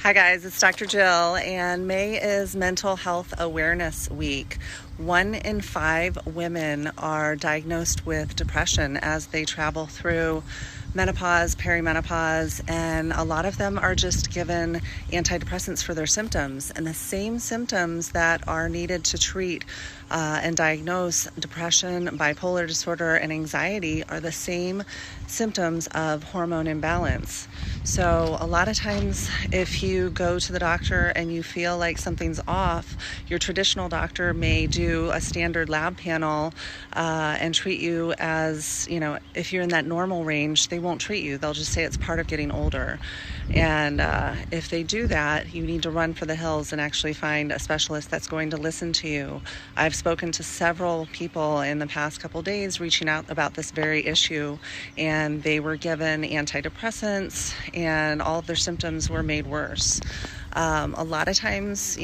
Hi guys, it's Dr. Jill, and May is Mental Health Awareness Week. 1 in 5 women are diagnosed with depression as they travel through menopause, perimenopause, and a lot of them are just given antidepressants for their symptoms. And the same symptoms that are needed to treat and diagnose depression, bipolar disorder, and anxiety are the same symptoms of hormone imbalance. So a lot of times if you go to the doctor and you feel like something's off, your traditional doctor may do a standard lab panel and treat you as, if you're in that normal range, they won't treat you. They'll just say it's part of getting older. And if they do that, you need to run for the hills and actually find a specialist that's going to listen to you. I've spoken to several people in the past couple days reaching out about this very issue, and they were given antidepressants and all of their symptoms were made worse. A lot of times,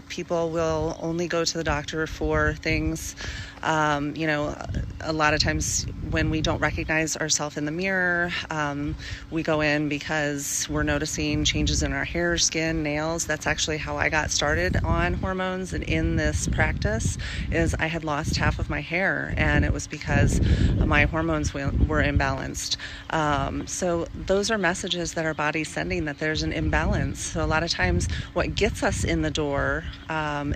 people will only go to the doctor for things, a lot of times when we don't recognize ourselves in the mirror, we go in because we're noticing changes in our hair, skin, nails. That's actually how I got started on hormones and in this practice. Is I had lost half of my hair, and it was because my hormones were imbalanced. So those are messages that our body's sending that there's an imbalance. So a lot of times what gets us in the door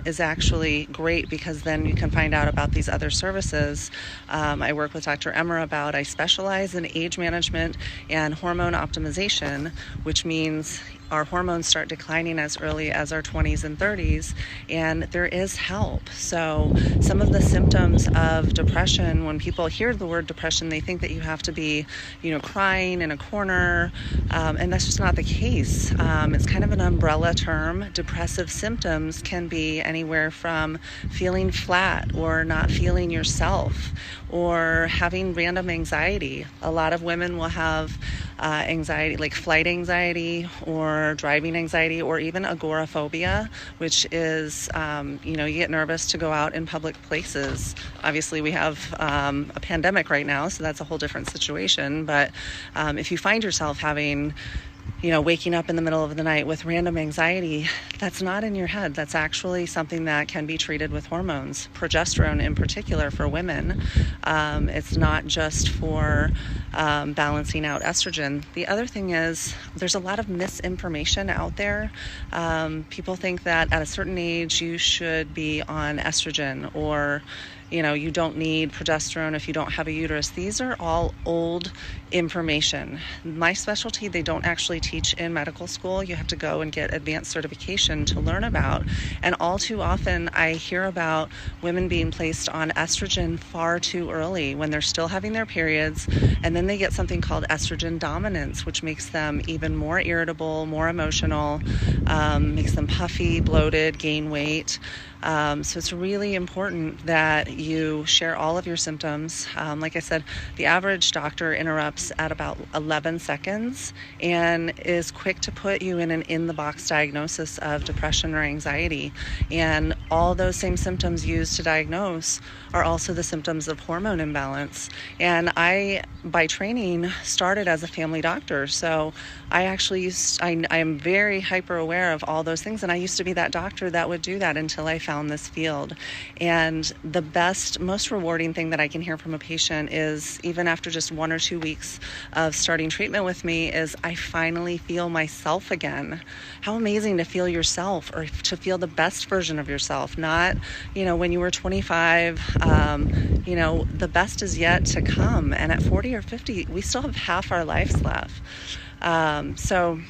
is actually great, because then you can find out about these other services. I work with Dr. Emmer I specialize in age management and hormone optimization, which means our hormones start declining as early as our 20s and 30s, and there is help. So some of the symptoms of depression, when people hear the word depression, they think that you have to be, crying in a corner, and that's just not the case. It's kind of an umbrella term. Depressive symptoms can be anywhere from feeling flat or not feeling yourself or having random anxiety. A lot of women will have anxiety, like flight anxiety or driving anxiety, or even agoraphobia, which is, you get nervous to go out in public places. Obviously, we have a pandemic right now, so that's a whole different situation. But if you find yourself having waking up in the middle of the night with random anxiety, that's not in your head. That's actually something that can be treated with hormones, progesterone in particular for women. It's not just for balancing out estrogen. The other thing is there's a lot of misinformation out there. People think that at a certain age you should be on estrogen, or you don't need progesterone if you don't have a uterus. These are all old information. My specialty, they don't actually teach in medical school. You have to go and get advanced certification to learn about. And all too often, I hear about women being placed on estrogen far too early when they're still having their periods. And then they get something called estrogen dominance, which makes them even more irritable, more emotional, makes them puffy, bloated, gain weight. So it's really important that you share all of your symptoms. Like I said, the average doctor interrupts at about 11 seconds and is quick to put you in an in-the-box diagnosis of depression or anxiety. And all those same symptoms used to diagnose are also the symptoms of hormone imbalance. And I, by training, started as a family doctor. So I actually I am very hyper aware of all those things. And I used to be that doctor that would do that until I found this field. And the best, most rewarding thing that I can hear from a patient is, even after just 1 or 2 weeks of starting treatment with me, is I finally feel myself again. How amazing to feel yourself, or to feel the best version of yourself, not, when you were 25, the best is yet to come. And at 40 or 50, we still have half our lives left. So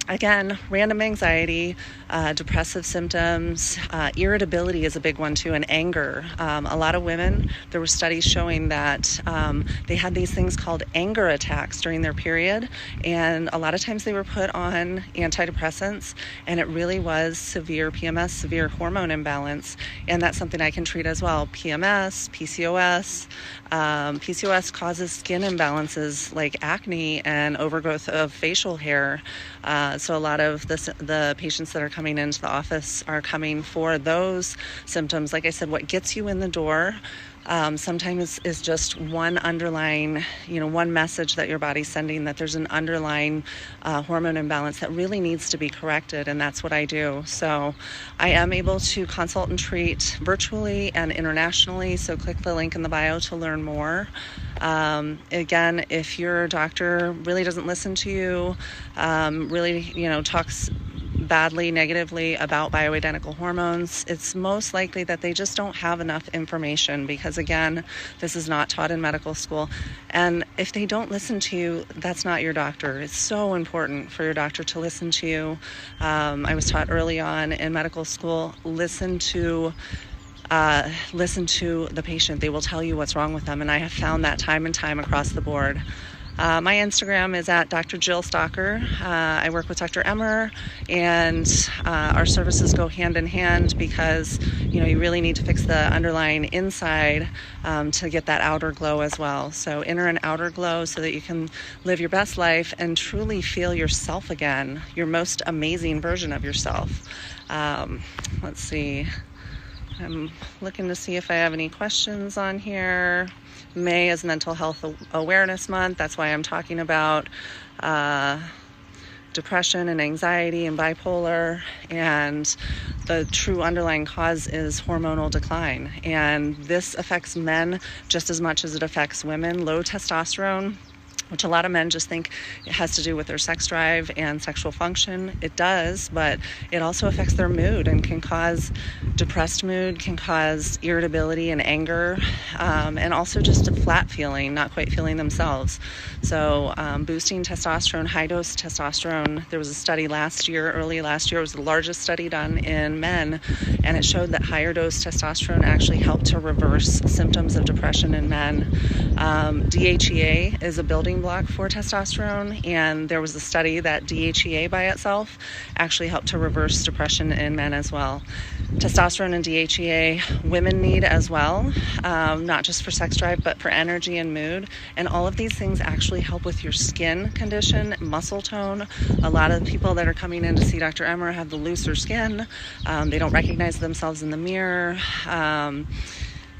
again, random anxiety, depressive symptoms, irritability is a big one too, and anger. A lot of women, there were studies showing that they had these things called anger attacks during their period, and a lot of times they were put on antidepressants, and it really was severe PMS, severe hormone imbalance, and that's something I can treat as well. PMS, PCOS. PCOS causes skin imbalances like acne and overgrowth of facial hair. So a lot of the patients that are coming into the office are coming for those symptoms. Like I said, what gets you in the door Sometimes is just one underlying, one message that your body's sending, that there's an underlying hormone imbalance that really needs to be corrected, and that's what I do. So I am able to consult and treat virtually and internationally, so click the link in the bio to learn more. Again, if your doctor really doesn't listen to you, really, talks badly, negatively about bioidentical hormones, it's most likely that they just don't have enough information, because again, this is not taught in medical school. And if they don't listen to you, that's not your doctor. It's so important for your doctor to listen to you. I was taught early on in medical school, listen to the patient. They will tell you what's wrong with them, and I have found that time and time across the board. My Instagram is at Dr. Jill Stalker. I work with Dr. Emmer, and our services go hand in hand, because you really need to fix the underlying inside to get that outer glow as well. So inner and outer glow, so that you can live your best life and truly feel yourself again, your most amazing version of yourself. Let's see. I'm looking to see if I have any questions on here. May is Mental Health Awareness Month. That's why I'm talking about depression and anxiety and bipolar. And the true underlying cause is hormonal decline. And this affects men just as much as it affects women. Low testosterone, which a lot of men just think it has to do with their sex drive and sexual function. It does, but it also affects their mood and can cause depressed mood, can cause irritability and anger, and also just a flat feeling, not quite feeling themselves. So boosting testosterone, high-dose testosterone, there was a study early last year, it was the largest study done in men, and it showed that higher dose testosterone actually helped to reverse symptoms of depression in men. DHEA is a building block for testosterone, and there was a study that DHEA by itself actually helped to reverse depression in men as well. Testosterone and DHEA women need as well, not just for sex drive, but for energy and mood. And all of these things actually help with your skin condition, muscle tone. A lot of people that are coming in to see Dr. Emmer have the looser skin. They don't recognize themselves in the mirror.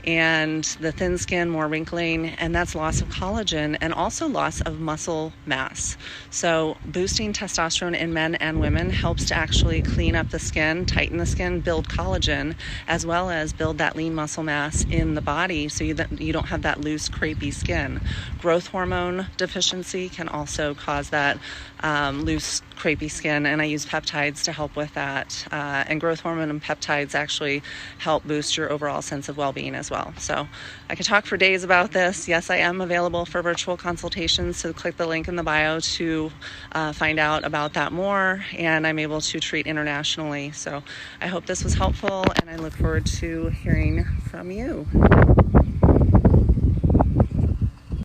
And the thin skin, more wrinkling, and that's loss of collagen and also loss of muscle mass. So boosting testosterone in men and women helps to actually clean up the skin, tighten the skin, build collagen, as well as build that lean muscle mass in the body, so you don't have that loose, crepey skin. Growth hormone deficiency can also cause that loose, crepey skin, and I use peptides to help with that. And growth hormone and peptides actually help boost your overall sense of well-being as well. So I could talk for days about this. Yes, I am available for virtual consultations, so click the link in the bio to find out about that more, and I'm able to treat internationally. So I hope this was helpful, and I look forward to hearing from you.